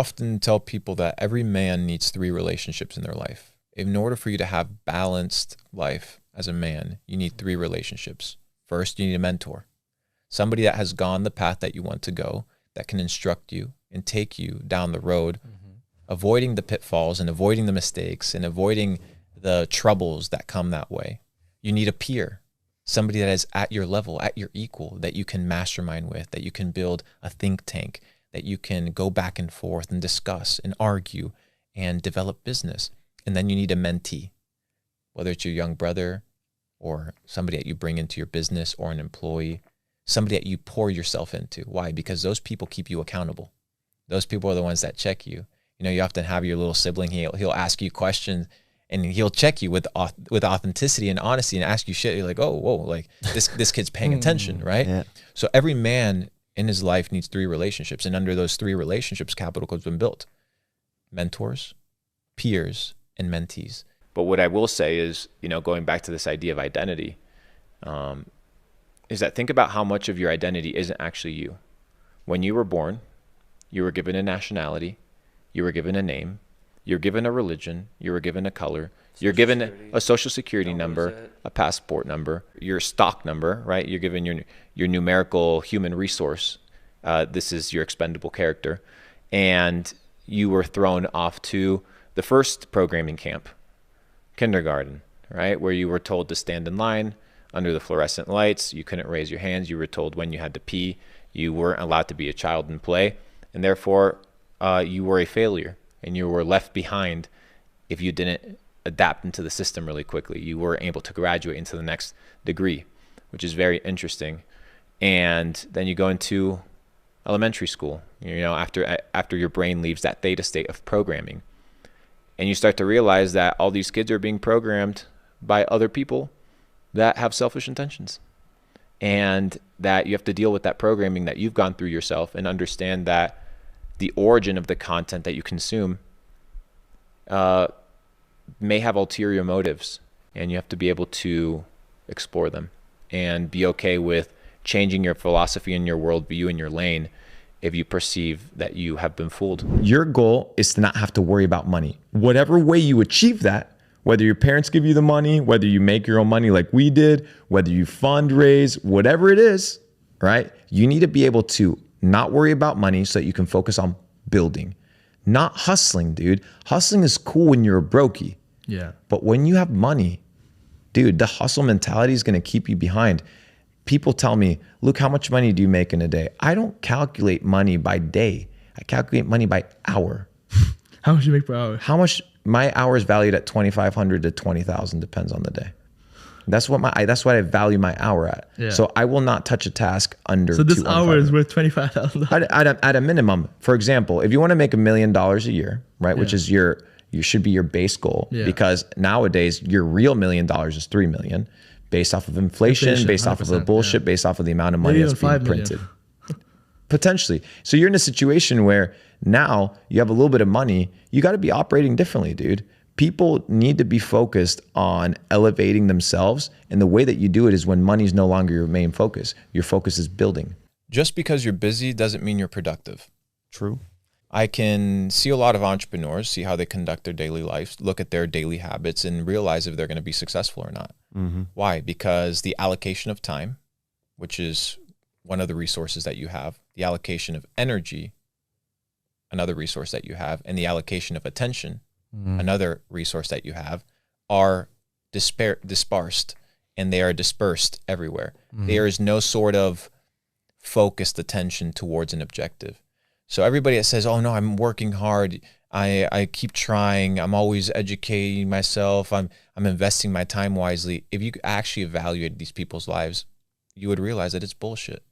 often tell people that every man needs 3 relationships in their life. In order for you to have balanced life as a man, you need 3 relationships. First, you need a mentor, somebody that has gone the path that you want to go, that can instruct you and take you down the road, avoiding the pitfalls and avoiding the mistakes and avoiding the troubles that come that way. You need a peer, somebody that is at your level, at your equal, that you can mastermind with, that you can build a think tank, that you can go back and forth and discuss and argue and develop business. And then you need a mentee, whether it's your young brother or somebody that you bring into your business or an employee, somebody that you pour yourself into. Why? Because those people keep you accountable. Those people are the ones that check you. You know, you often have your little sibling, he'll ask you questions and he'll check you with authenticity and honesty and ask you shit. You're like, oh, whoa, like this kid's paying attention, right? Yeah. So every man in his life needs 3 relationships. And under those 3 relationships, Capital Code's been built. Mentors, peers, and mentees. But what I will say is, you know, going back to this idea of identity, is that think about how much of your identity isn't actually you. When you were born, you were given a nationality, you were given a name, you're given a religion, you were given a color, you're given a social security number, a passport number, your stock number, right? You're given your numerical human resource. This is your expendable character. And you were thrown off to the first programming camp, kindergarten, right? Where you were told to stand in line under the fluorescent lights. You couldn't raise your hands. You were told when you had to pee. You weren't allowed to be a child and play. And therefore, you were a failure and you were left behind if you didn't adapt into the system really quickly. You weren't able to graduate into the next degree, which is very interesting. And then you go into elementary school, you know, after your brain leaves that theta state of programming. And you start to realize that all these kids are being programmed by other people that have selfish intentions. And that you have to deal with that programming that you've gone through yourself and understand that the origin of the content that you consume may have ulterior motives. And you have to be able to explore them and be okay with changing your philosophy and your worldview and your lane if you perceive that you have been fooled. Your goal is to not have to worry about money. Whatever way you achieve that, whether your parents give you the money, whether you make your own money like we did, whether you fundraise, whatever it is, right? You need to be able to not worry about money so that you can focus on building, not hustling, dude. Hustling is cool when you're a brokey. Yeah. But when you have money, dude, the hustle mentality is going to keep you behind. People tell me, Luke, how much money do you make in a day? I don't calculate money by day. I calculate money by hour. How much do you make per hour? How much? My hour is valued at $2,500 to $20,000, depends on the day. That's what I value my hour at. Yeah. So I will not touch a task under. So this hour is worth $25,000 at a minimum. For example, if you want to make $1 million a year, right, which is you should be your base goal, because nowadays your real $1 million is $3 million, based off of inflation, based off of the bullshit, based off of the amount of money that's being printed. Potentially. So you're in a situation where now you have a little bit of money. You got to be operating differently, dude. People need to be focused on elevating themselves. And the way that you do it is when money is no longer your main focus. Your focus is building. Just because you're busy doesn't mean you're productive. True. I can see a lot of entrepreneurs, see how they conduct their daily lives, look at their daily habits and realize if they're going to be successful or not. Mm-hmm. Why? Because the allocation of time, which is one of the resources that you have, the allocation of energy, another resource that you have, and the allocation of attention, another resource that you have, are dispersed and they are dispersed everywhere. There is no sort of focused attention towards an objective. So everybody that says, oh no, I'm working hard, I keep trying, I'm always educating myself, I'm investing my time wisely. If you actually evaluate these people's lives, you would realize that it's bullshit.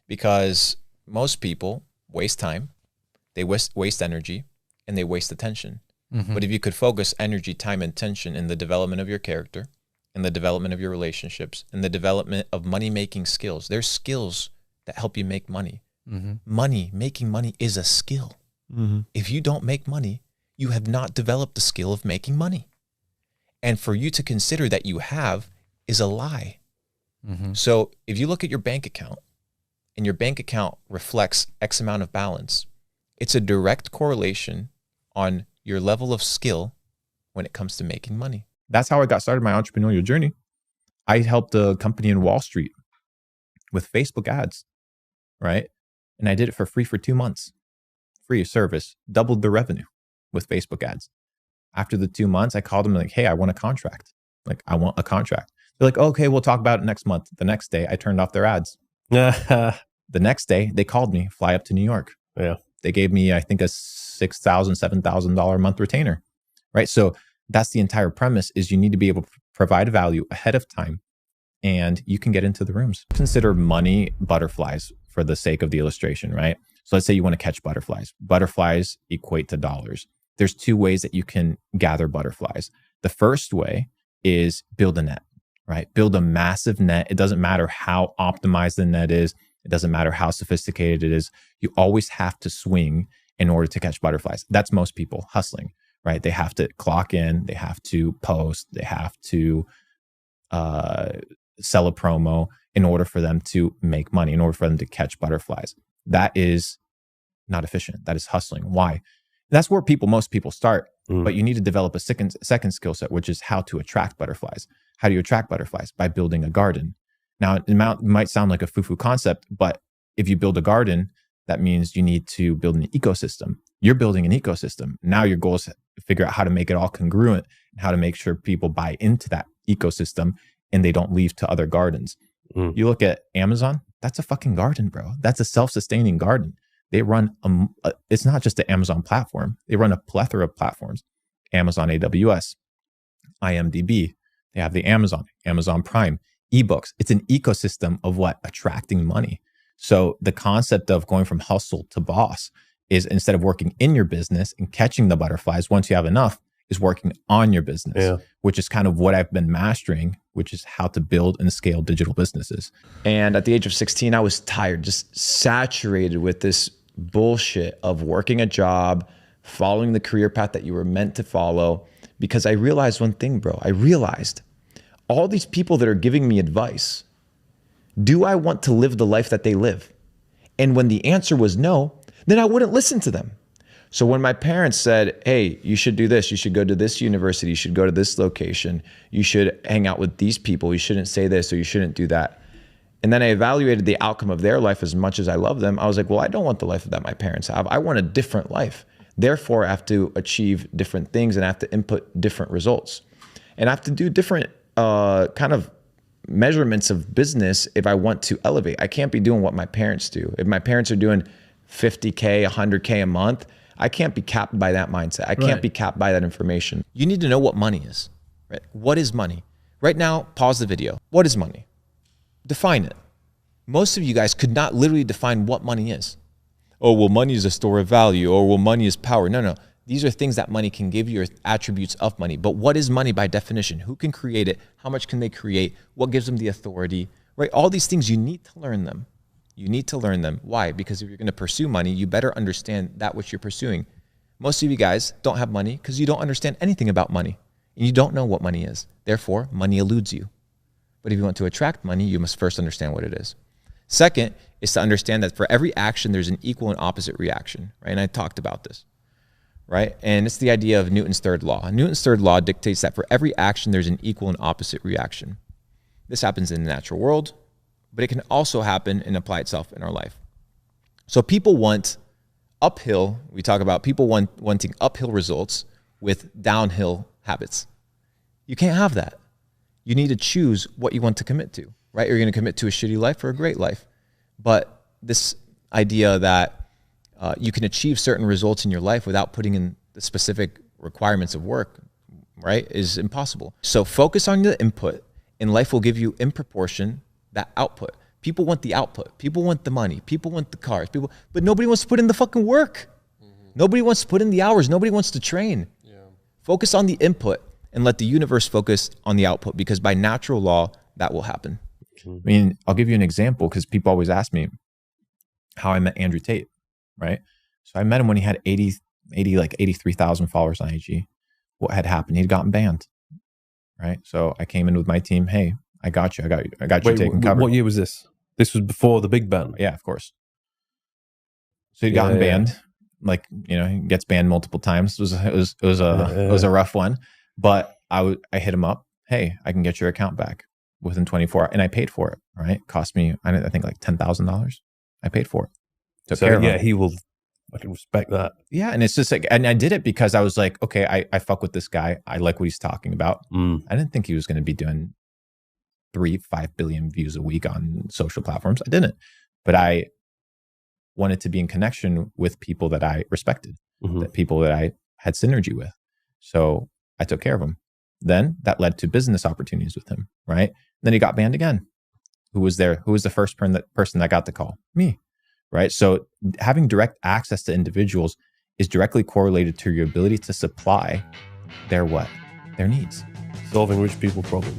Because most people waste time, they waste energy, and they waste attention. But if you could focus energy, time, and attention in the development of your character, in the development of your relationships, in the development of money-making skills, there's skills that help you make money. Making money is a skill. If you don't make money, you have not developed the skill of making money. And for you to consider that you have is a lie. So if you look at your bank account and your bank account reflects X amount of balance, It's a direct correlation on your level of skill when it comes to making money. That's how I got started my entrepreneurial journey. I helped a company in Wall Street with Facebook ads, right? And I did it for free for 2 months. Free service, doubled the revenue with Facebook ads. After the 2 months, I called them like, hey, I want a contract. Like, I want a contract. They're like, okay, we'll talk about it next month. The next day, I turned off their ads. The next day, they called me, fly up to New York. Yeah. They gave me, I think, a $6,000, $7,000 a month retainer, right? So that's the entire premise, is you need to be able to provide value ahead of time, and you can get into the rooms. Consider money butterflies for the sake of the illustration, right? So let's say you want to catch butterflies. Butterflies equate to dollars. There's 2 ways that you can gather butterflies. The first way is build a net, right? Build a massive net. It doesn't matter how optimized the net is. It doesn't matter how sophisticated it is. You always have to swing in order to catch butterflies. That's most people hustling, right? They have to clock in, they have to post, they have to sell a promo in order for them to make money, in order for them to catch butterflies. That is not efficient. That is hustling. Why? That's where most people start, but you need to develop a second skill set, which is how to attract butterflies. How do you attract butterflies? By building a garden. Now, it might sound like a foo-foo concept, but if you build a garden, that means you need to build an ecosystem. You're building an ecosystem. Now your goal is to figure out how to make it all congruent and how to make sure people buy into that ecosystem and they don't leave to other gardens. You look at Amazon, that's a fucking garden, bro. That's a self-sustaining garden. They run, it's not just the Amazon platform. They run a plethora of platforms. Amazon AWS, IMDb. They have the Amazon Prime, ebooks. It's an ecosystem of what? Attracting money. So the concept of going from hustle to boss is, instead of working in your business and catching the butterflies, once you have enough, is working on your business, which is kind of what I've been mastering, which is how to build and scale digital businesses. And at the age of 16, I was tired, just saturated with this bullshit of working a job, following the career path that you were meant to follow. Because I realized one thing, bro. I realized all these people that are giving me advice, do I want to live the life that they live? And when the answer was no, then I wouldn't listen to them. So when my parents said, hey, you should do this, you should go to this university, you should go to this location, you should hang out with these people, you shouldn't say this or you shouldn't do that. And then I evaluated the outcome of their life as much as I love them. I was like, well, I don't want the life that my parents have. I want a different life. Therefore, I have to achieve different things and I have to input different results. And I have to do different kind of measurements of business if I want to elevate. I can't be doing what my parents do. If my parents are doing 50K, 100K a month, I can't be capped by that mindset. I can't be capped by that information. You need to know what money is, right? What is money? Right now, pause the video. What is money? Define it. Most of you guys could not literally define what money is. Oh, well, money is a store of value. Or, well, money is power. No. These are things that money can give you, or attributes of money. But what is money by definition? Who can create it? How much can they create? What gives them the authority, right? All these things, you need to learn them. You need to learn them. Why? Because if you're going to pursue money, you better understand that which you're pursuing. Most of you guys don't have money because you don't understand anything about money. And you don't know what money is. Therefore, money eludes you. But if you want to attract money, you must first understand what it is. Second is to understand that for every action, there's an equal and opposite reaction, right? And I talked about this, right? And it's the idea of Newton's third law. Newton's third law dictates that for every action, there's an equal and opposite reaction. This happens in the natural world, but it can also happen and apply itself in our life. So people want uphill, we talk about people wanting uphill results with downhill habits. You can't have that. You need to choose what you want to commit to, right? You're going to commit to a shitty life or a great life. But this idea that you can achieve certain results in your life without putting in the specific requirements of work, right, is impossible. So focus on the input, and life will give you in proportion that output. People want the output. People want the money. People want the cars. But nobody wants to put in the fucking work. Nobody wants to put in the hours. Nobody wants to train. Focus on the input and let the universe focus on the output, because by natural law, that will happen. Mm-hmm. I mean, I'll give you an example because people always ask me how I met Andrew Tate, right? So I met him when he had 83,000 followers on IG. What had happened? He'd gotten banned, right? So I came in with my team. Hey, I got you. I got you taken cover. What year was this? This was before the big ban. Yeah, of course. So he'd gotten banned. like, you know, he gets banned multiple times. It was a rough one, but I hit him up. Hey, I can get your account back within 24 hours. And I paid for it, right? Cost me, I think like $10,000. I paid for it. Took care of him. He will, I can respect that. Yeah. And it's just like, and I did it because I was like, okay, I fuck with this guy. I like what he's talking about. I didn't think he was going to be doing 5 billion views a week on social platforms. I didn't, but I wanted to be in connection with people that I respected, that people that I had synergy with. So I took care of him. Then that led to business opportunities with him, right? Then he got banned again. Who was there? Who was the first person that got the call? Me, right? So having direct access to individuals is directly correlated to your ability to supply their needs. Solving rich people problems.